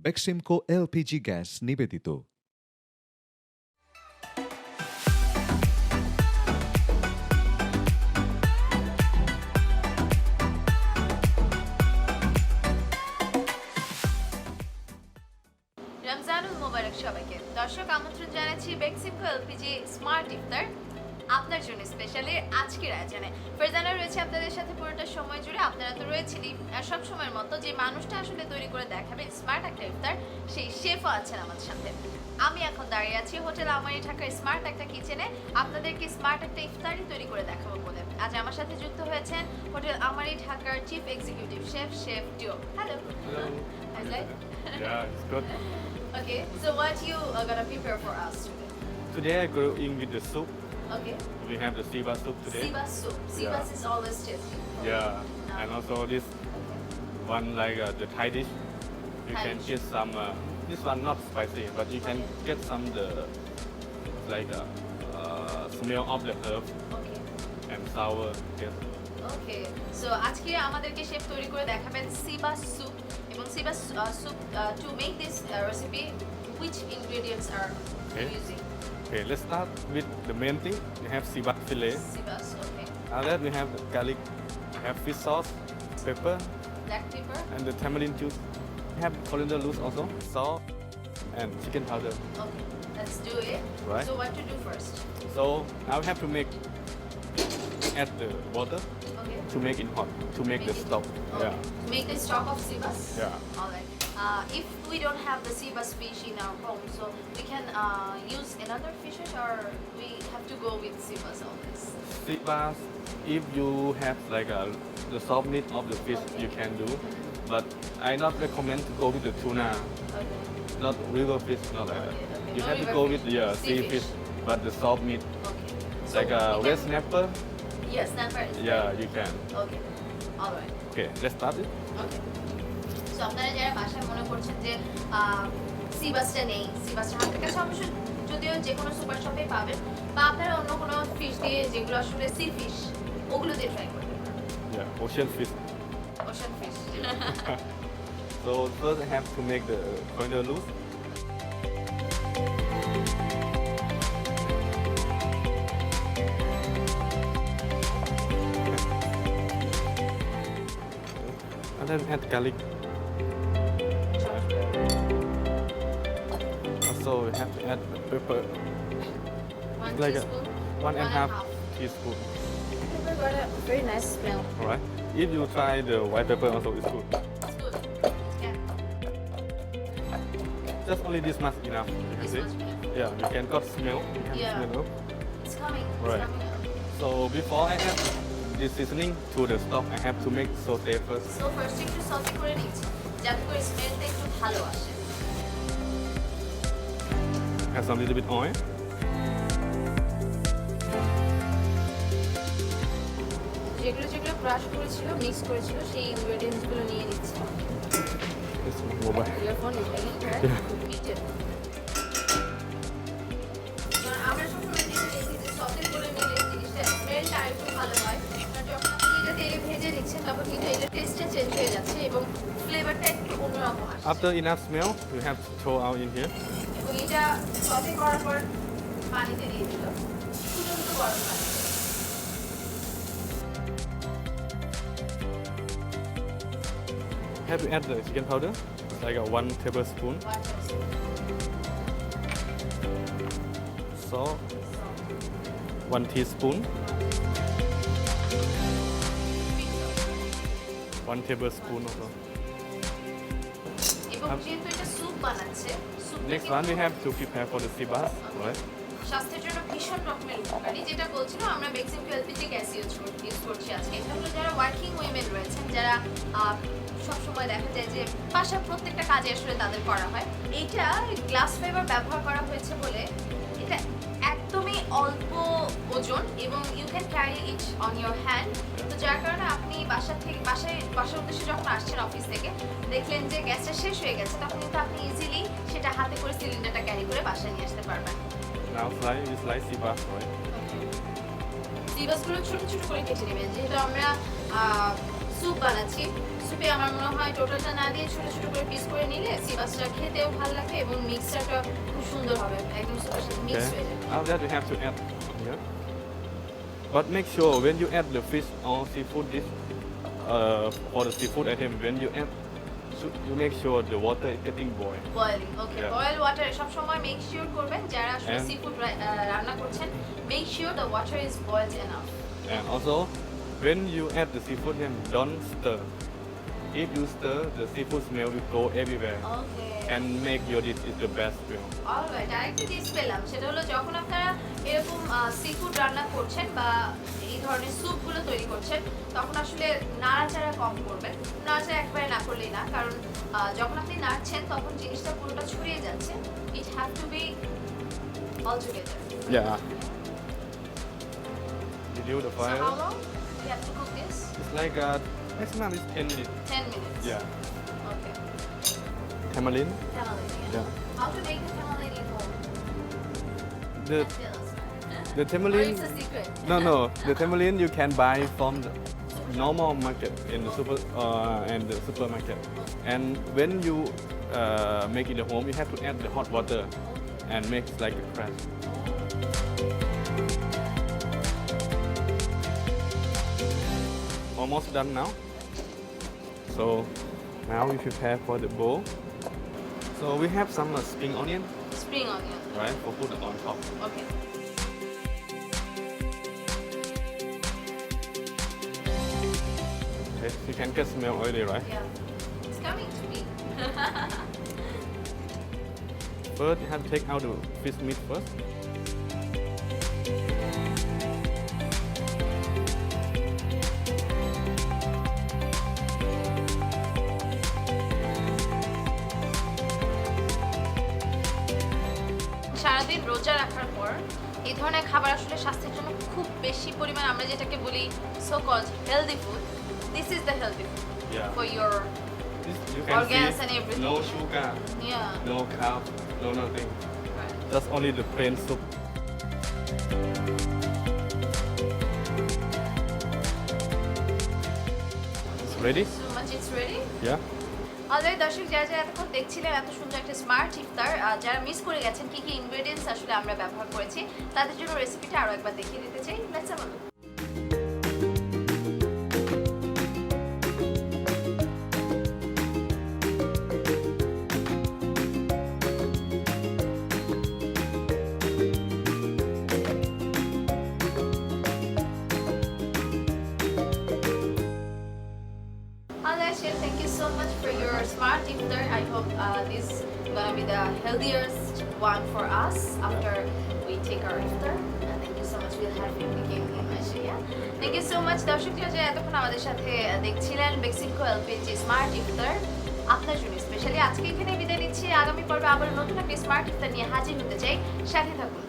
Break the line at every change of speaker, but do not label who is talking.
Beximco LPG gas নিবেদিত।
রমজানুল মোবারক সবাইকে। দর্শক আমন্ত্রণ জানাচ্ছি বেক্সিমকো এলপিজি স্মার্ট ইফতার আপনার জন্য স্পেশালি আজকের আয়োজনে। ফেরজানা রয়েছে আপনাদের সাথে পুরোটা সময় জুড়ে। আপনারা তো রয়েছেনই সব সময়ের মতো, যে মানুষটা আসলে তৈরি করে দেখাবে স্মার্ট একটা ইফতার, সেই শেফও আছেন আমাদের সাথে। আমি এখন দাঁড়িয়ে আছি হোটেল আমারি ঢাকার স্মার্ট একটা কিচেনে, আপনাদেরকে স্মার্ট একটা ইফতারই তৈরি করে দেখাবো বলে। আজ আমার সাথে যুক্ত হয়েছেন হোটেল আমারি ঢাকার চিফ এক্সিকিউটিভ শেফ ডিও। Hello.
Yeah, it's good.
Okay, so what you are gonna prepare for us today?
Today I go in with the soup.
Okay.
We have the sea bass soup today.
Seabass soup. Seabass is always tasty.
Yeah, and also this one like the Thai dish. You
Thai
can
dish.
get some. This one not spicy, but you can get some the like smell of the herb
Okay.
and sour taste.
Okay. So আজকে আমাদেরকে chef তৈরি করে দেখাবেন seabass soup এবং seabass soup to make this recipe which ingredients are you
Okay.
using?
Okay, let's start with the main thing. We have sea bass fillet.
Seabass, okay.
After that we have the garlic, we have fish sauce, pepper,
Black pepper.
and the tamarind juice. We have coriander leaves also, salt, and chicken powder.
Okay. Let's do it.
Right.
So what to do first?
So now we have to add the water
Okay.
to make it hot, to make the
it-
stock.
Okay.
Yeah.
Make the stock of seabass.
Yeah.
All right. If we don't have the seabass fish in our home, so we can use another fishes, or we have to go with seabass always.
Sea bass, if you have like the soft meat of the fish,
Okay.
you can do. But I not recommend to go with the tuna,
Okay.
not river fish, not like that.
Okay, okay.
You
No
have to
river
go
fish,
with the
sea
sea
fish.
fish, but the soft meat,
Okay. So
like
we
red
can-
snapper.
Yes, snapper is
Yeah,
great.
you can.
Okay. All right.
Okay, let's start it.
Okay. So আপনারা যারা বাসায় মনে করছেন যে সিবাসটা নেই, সিবাসটা হাতের কাছে অবশ্য যদিও যে কোনো সুপার শপে পাবেন, বা আপনারা অন্য কোনো ফিশ দিয়ে যেগুলো আসলে সি ফিশ ওগুলো দিয়ে ট্রাই করতে পারেন।
Yeah, ocean fish.
Ocean fish.
So first I have to make the coriander loose. And then add garlic. Also we have to add pepper,
One
like a
teaspoon.
1.5 teaspoon.
Pepper got a very nice smell.
Alright. If you try the white pepper also it's good.
It's good. Yeah.
Just only this much enough. You can
This
see.
much enough.
Yeah, you can got smell. You can
Yeah.
smell.
It's coming. It's
Right.
coming up.
So before I add this seasoning to the stock, I have to make saute first.
So first একটু সসে করে নিচ্ছি যাতে করে স্মেলটা একটু ভালো আসে।
Add some little bit oil.
যেগুলো যেগুলো ক্রাশ করেছিল, মিক্স করেছিল, সেই ইনগ্রেডিয়েন্টসগুলো নিয়ে নিচ্ছি।
This one, mobile.
Your phone is ringing, right? Me too. কারণ আমরা সবসময় যেটা দেখি যে সসে করে নিলে জিনিসটা স্মেলটা আরেকটু ভালো হয়। কারণ যখন আপনি এটা তেলে ভেজে নিচ্ছেন তখন কিন্তু এটার টেস্টটা চেঞ্জ হয়ে যাচ্ছে এবং ফ্লেভারটা একটু অন্যরকম আসছে।
After enough smell, you have to throw out in here.
এবং এটা সসে করার পর পানিতে দিয়ে দিল, ফুটন্ত গরম পানি।
Have to add the chicken powder, like a 1 tablespoon. Salt, 1 teaspoon. 1 tablespoon also.
এবং যেহেতু এটা স্যুপ বানাচ্ছে, স্যুপটা
Next one, we have to prepare for the sea bass, right?
স্বাস্থ্যের জন্য ভীষণ রকমের উপকারী। যেটা বলছিল আমরা বেক্সিমকো এলপিজি গ্যাস ইউজ করছি আজকে। এটা হলো যারা ওয়ার্কিং উইমেন রয়েছেন, যারা সবসময় দেখা যায় যে বাসার প্রত্যেকটা কাজে আসলে তাদের করা হয়। এইটা গ্লাস ফাইবার ব্যবহার করা হয়েছে বলে এটা একদমই অল্প ওজন এবং you can carry it on your hand. তো যার কারণে আপনি বাসার উদ্দেশ্যে যখন আসছেন অফিস থেকে, দেখলেন যে গ্যাসটা শেষ হয়ে গেছে, তখন কিন্তু আপনি ইজিলি সেটা হাতে করে সিলিন্ডারটা ক্যারি করে বাসায় নিয়ে আসতে পারবেন।
Now slice sea bass, right?
সিবাসগুলো ছোট ছোট করে কেটে নেবেন, যেহেতু আমরা স্যুপ বানাচ্ছি। স্যুপে আমার মনে হয় টোটালটা না দিয়ে ছোট ছোট করে পিস করে নিলে সি মাছটা খেতেও ভালো লাগে এবং মিক্সচারটা খুব সুন্দর হবে, একদম স্যুপের সাথে মিক্স
Okay.
হয়ে যাবে।
After that, you have to add here. But make sure when you add the fish or seafood dish, for the seafood item, when you add, you make sure the water is getting boiled.
Boiling, okay.
Yeah.
Boil water সব সময় make sure করবেন যারা আসলে
And-
seafood রান্না করছেন, make sure the water is boiled enough.
And also, when you add the seafood, then don't stir. If you stir, the seafood smell will go everywhere
okay.
and make your dish is the best smell.
Alright, আরেকটা tips পেলাম, সেটা হলো যখন আপনারা এরকম seafood রান্না করছেন বা এই ধরনের স্যুপগুলো তৈরি করছেন, তখন আসলে নাড়াচাড়া কম করবেন। নাড়াচাড়া একবারে না করলেই না, কারণ যখন আপনি নাড়ছেন তখন জিনিসটা পুরোটা ছড়িয়ে যাচ্ছে। It have to be all together.
Yeah. Reduce the
So
fire.
how long we have to cook this?
It's like maximum is 10 minutes.
10 minutes.
Yeah.
Okay.
Tamarind.
Tamarind,
Yeah.
How to make the tamarind at home?
The
Tell us.
the
Or
tamarind.
it's a secret.
No. The tamarind you can buy from the normal market in the supermarket. And when you make it at home, you have to add the hot water and make like a crash. Almost done now. So now we prepare for the bowl. So we have some spring onion,
Spring onion.
right? For put on top.
Okay.
Okay, you can get smell already, right?
Yeah. It's coming to me.
First, you have to take out the fish meat first.
সারাদিন রোজা রাখার পর এই ধরনের খাবার আসলে স্বাস্থ্যের জন্য খুব বেশি পরিমাণ, আমরা যেটাকে বলি so called healthy food, this is the healthy food
Yeah.
For your
This, you can
Organs
see
and everything.
no sugar,
yeah.
no carb, no nothing.
Right.
Just only the plain soup. It's ready?
So much it's ready.
Yeah.
Alright দর্শক, যারা যারা এতক্ষণ দেখছিলেন এত সুন্দর একটা smart ইফতার, যারা miss করে গেছেন কি কি ইনগ্রেডিয়েন্টস আসলে আমরা ব্যবহার করেছি, তাদের জন্য রেসিপিটা আরো একবার দেখিয়ে দিতে চাই। Let's have a look. Al-haj Chef, thank you so much for your smart iftar. I hope this is gonna be the healthiest one for us after we take our iftar. Thank you so much. We'll have you again in Malaysia. Thank you so much. দর্শক যারা এতক্ষণ আমাদের সাথে দেখছিলেন Beximco LPG smart ইফতার আপনার জন্য specially আজকে এখানে বিদায় নিচ্ছি। আগামী পর্বে আবার নতুন একটা স্মার্ট ইফতার নিয়ে হাজির হতে চাই, সাথে থাকুন।